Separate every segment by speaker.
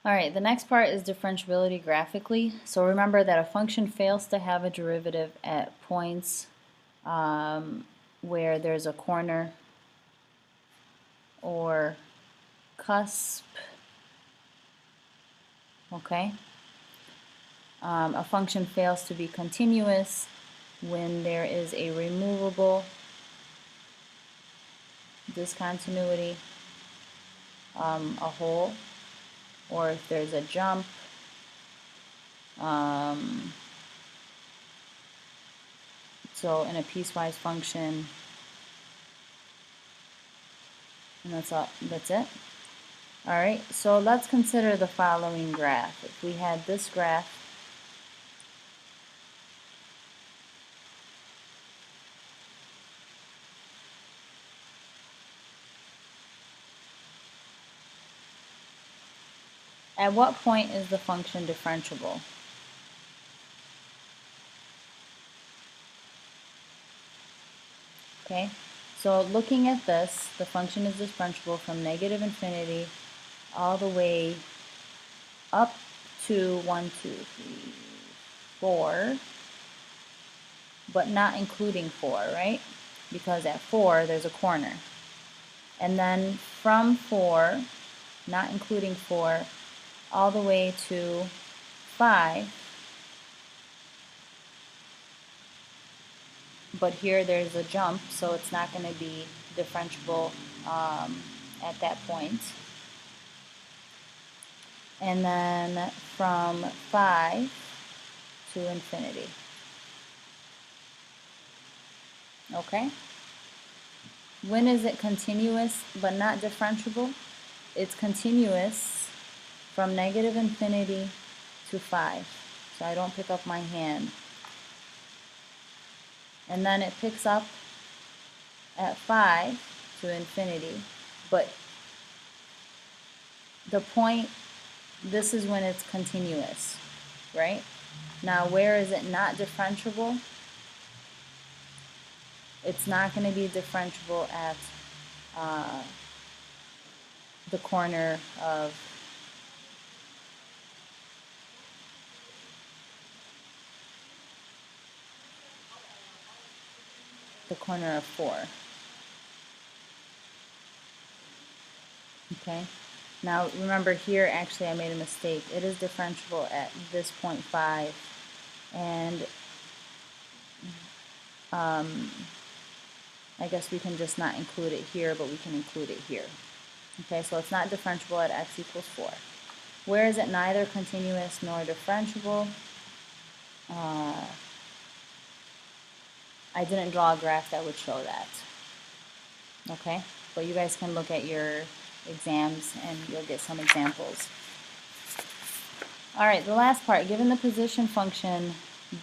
Speaker 1: Alright, the next part is differentiability graphically. So remember that a function fails to have a derivative at points where there's a corner or cusp. Okay? A function fails to be continuous when there is a removable discontinuity, a hole, or if there's a jump, so in a piecewise function, and that's it. Alright, so let's consider the following graph. If we had this graph, at what point is the function differentiable? Okay, so looking at this, the function is differentiable from negative infinity all the way up to 1, 2, 3, 4, but not including 4, right? Because at 4 there's a corner. And then from 4, not including 4, all the way to 5, but here there's a jump, so it's not going to be differentiable at that point. And then from 5 to infinity. Okay? When is it continuous but not differentiable? It's continuous from negative infinity to 5. So I don't pick up my hand. And then it picks up at 5 to infinity. But the point, this is when it's continuous, right? Now where is it not differentiable? It's not going to be differentiable at the corner of the corner of 4. Okay, now remember here actually I made a mistake. It is differentiable at this point 5, and I guess we can just not include it here, but we can include it here. Okay, so it's not differentiable at x equals 4. Where is it neither continuous nor differentiable? I didn't draw a graph that would show that. Okay, but you guys can look at your exams and you'll get some examples. Alright, the last part, given the position function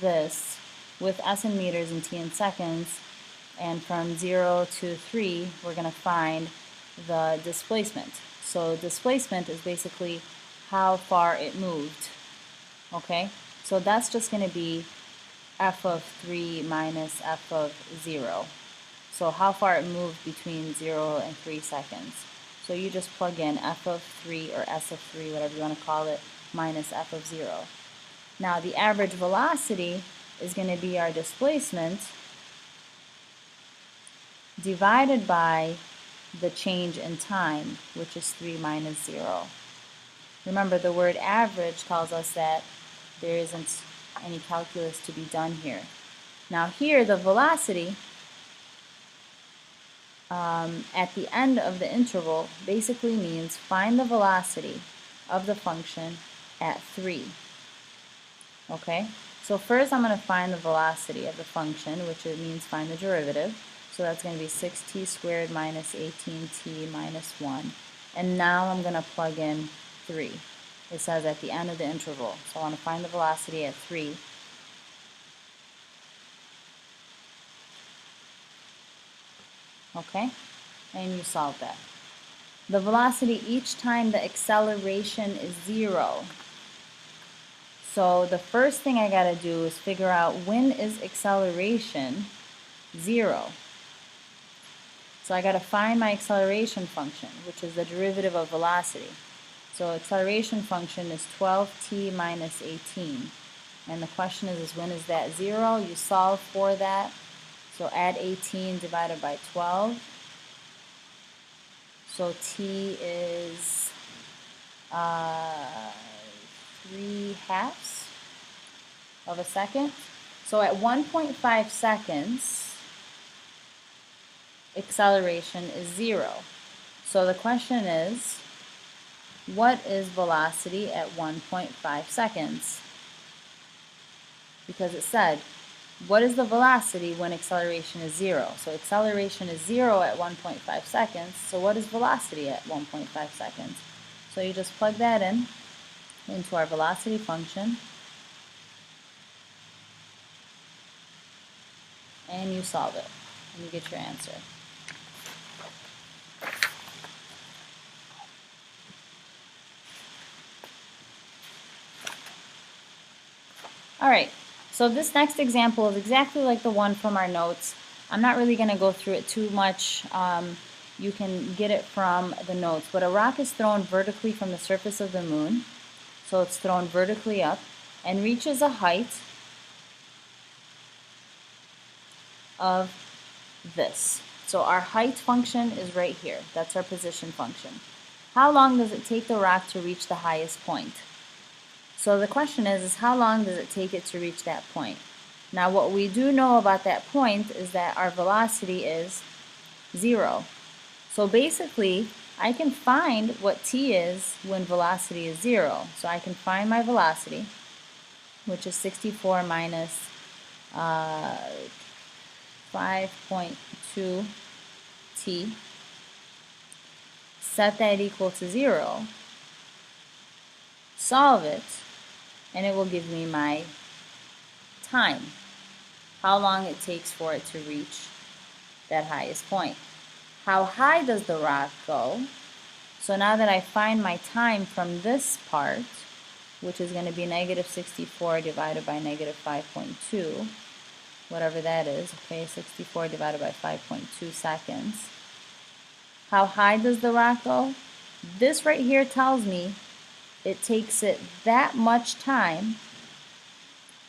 Speaker 1: this, with s in meters and t in seconds, and from 0 to 3, we're going to find the displacement. So displacement is basically how far it moved. Okay, so that's just going to be f of 3 minus f of 0. So how far it moved between 0 and 3 seconds. So you just plug in f of 3 or s of 3, whatever you want to call it, minus f of 0. Now the average velocity is going to be our displacement divided by the change in time, which is 3 minus 0. Remember, the word average tells us that there isn't any calculus to be done here. Now here, the velocity at the end of the interval basically means find the velocity of the function at 3. Okay, so first I'm going to find the velocity of the function, which it means find the derivative. So that's going to be 6t squared minus 18t minus 1. And now I'm going to plug in 3. It says at the end of the interval. So I want to find the velocity at 3. Okay, and you solve that. The velocity each time the acceleration is 0. So the first thing I got to do is figure out when is acceleration 0. So I got to find my acceleration function, which is the derivative of velocity. So acceleration function is 12t minus 18. And the question is when is that 0? You solve for that. So add 18 divided by 12. So t is 3/2 of a second. So at 1.5 seconds, acceleration is 0. So the question is, what is velocity at 1.5 seconds? Because it said, what is the velocity when acceleration is 0? So acceleration is 0 at 1.5 seconds. So what is velocity at 1.5 seconds? So you just plug that in into our velocity function, and you solve it, and you get your answer. Alright, so this next example is exactly like the one from our notes. I'm not really going to go through it too much. You can get it from the notes. But a rock is thrown vertically from the surface of the moon. So it's thrown vertically up and reaches a height of this. So our height function is right here. That's our position function. How long does it take the rock to reach the highest point? So the question is how long does it take it to reach that point? Now what we do know about that point is that our velocity is 0. So basically I can find what t is when velocity is 0. So I can find my velocity, which is 64 minus 5.2 t. Set that equal to 0. Solve it, and it will give me my time, how long it takes for it to reach that highest point. How high does the rock go? So now that I find my time from this part, which is going to be negative 64 divided by negative 5.2, whatever that is, okay, 64 divided by 5.2 seconds. How high does the rock go? This right here tells me it takes it that much time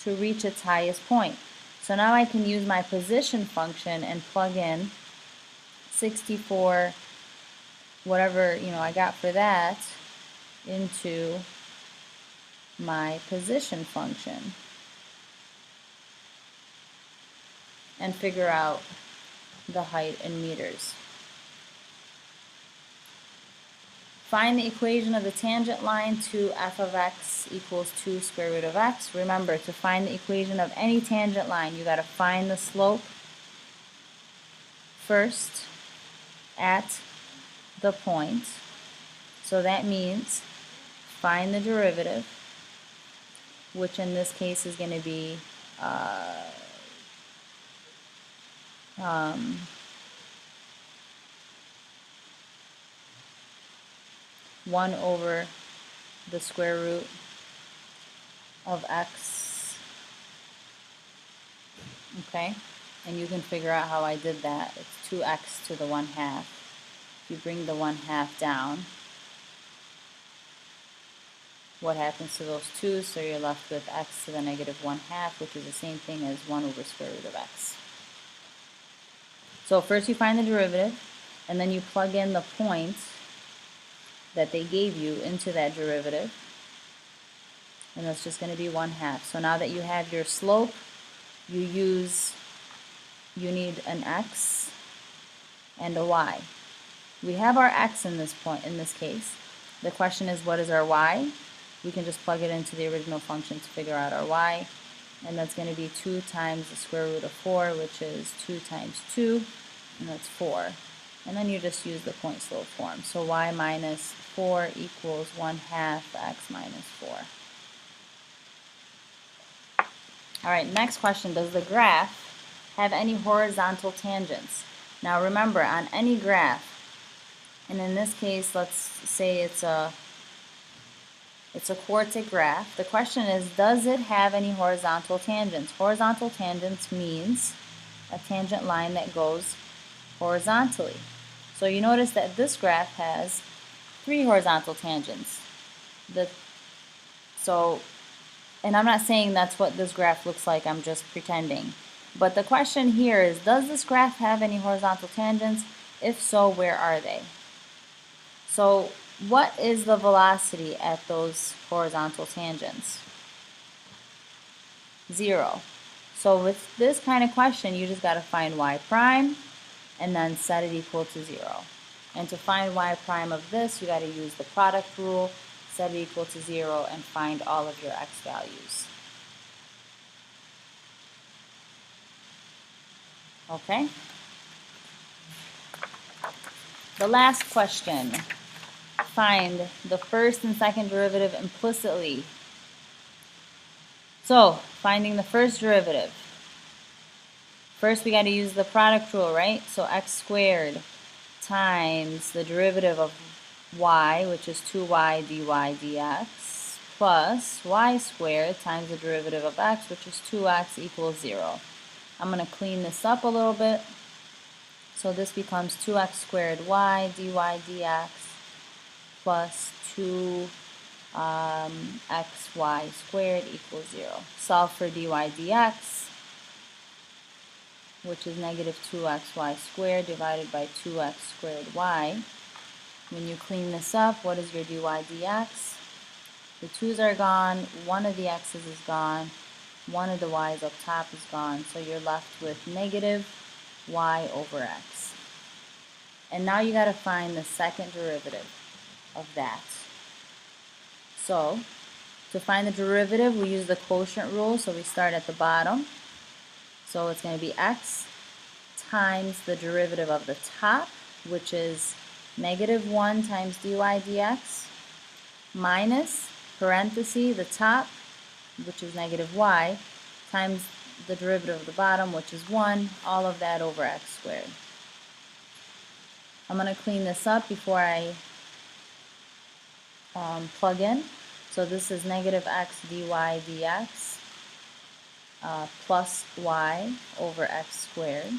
Speaker 1: to reach its highest point. So now I can use my position function and plug in 64, whatever I got for that, into my position function and figure out the height in meters. Find the equation of the tangent line to f of x equals 2 square root of x. Remember, to find the equation of any tangent line, you got to find the slope first at the point. So that means find the derivative, which in this case is going to be 1 over the square root of x, okay? And you can figure out how I did that. It's 2x to the 1/2. If you bring the 1/2 down, what happens to those 2's? So you're left with x to the negative 1/2, which is the same thing as 1 over square root of x. So first you find the derivative, and then you plug in the point that they gave you into that derivative, and that's just going to be 1/2. So now that you have your slope, you need an x and a y. We have our x in this case. The question is, what is our y? We can just plug it into the original function to figure out our y, and that's going to be 2 times the square root of 4, which is 2 times 2, and that's 4. And then you just use the point slope form. So y minus 4 equals 1/2 x minus 4. Alright, next question. Does the graph have any horizontal tangents? Now remember, on any graph, and in this case, let's say it's a quartic graph, the question is, does it have any horizontal tangents? Horizontal tangents means a tangent line that goes horizontally. So you notice that this graph has 3 horizontal tangents. And I'm not saying that's what this graph looks like, I'm just pretending. But the question here is, does this graph have any horizontal tangents? If so, where are they? So what is the velocity at those horizontal tangents? 0. So with this kind of question, you just got to find y prime and then set it equal to 0. And to find y prime of this, you got to use the product rule, set it equal to 0, and find all of your x values. Okay? The last question. Find the first and second derivative implicitly. So, finding the first derivative. First we got to use the product rule, right? So x squared times the derivative of y, which is 2y dy dx, plus y squared times the derivative of x, which is 2x equals 0. I'm going to clean this up a little bit. So this becomes 2x squared y dy dx plus 2xy squared equals 0. Solve for dy dx, which is negative 2xy squared divided by 2x squared y. When you clean this up, what is your dy dx? The 2's are gone, one of the x's is gone, one of the y's up top is gone, so you're left with negative y over x. And now you got to find the second derivative of that. So, to find the derivative, we use the quotient rule, so we start at the bottom. So it's going to be x times the derivative of the top, which is negative 1 times dy dx, minus, parenthesis, the top, which is negative y, times the derivative of the bottom, which is 1, all of that over x squared. I'm going to clean this up before I plug in. So this is negative x dy dx plus y over x squared.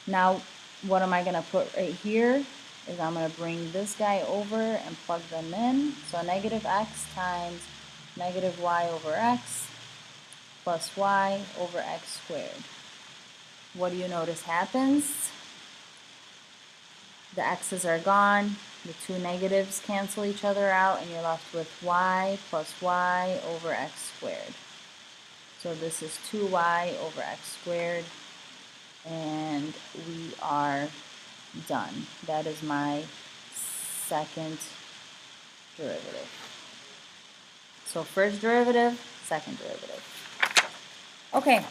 Speaker 1: Now, what am I going to put right here is I'm going to bring this guy over and plug them in. So negative x times negative y over x plus y over x squared. What do you notice happens? The x's are gone, the two negatives cancel each other out, and you're left with y plus y over x squared. So this is 2y over x squared, and we are done. That is my second derivative. So first derivative, second derivative. Okay,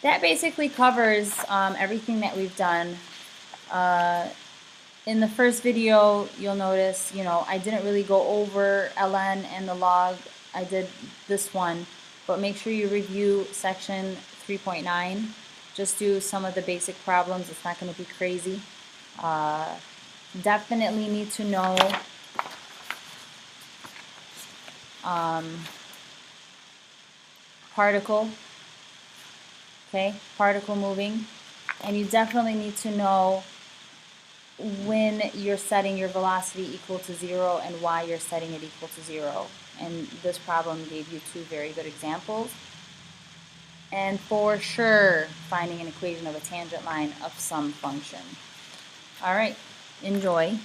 Speaker 1: that basically covers everything that we've done. In the first video, you'll notice, I didn't really go over ln and the log. I did this one, but make sure you review section 3.9. Just do some of the basic problems. It's not going to be crazy. Definitely need to know particle, okay, particle moving, and you definitely need to know when you're setting your velocity equal to 0 and why you're setting it equal to 0. And this problem gave you two very good examples. And for sure, finding an equation of a tangent line of some function. All right, enjoy.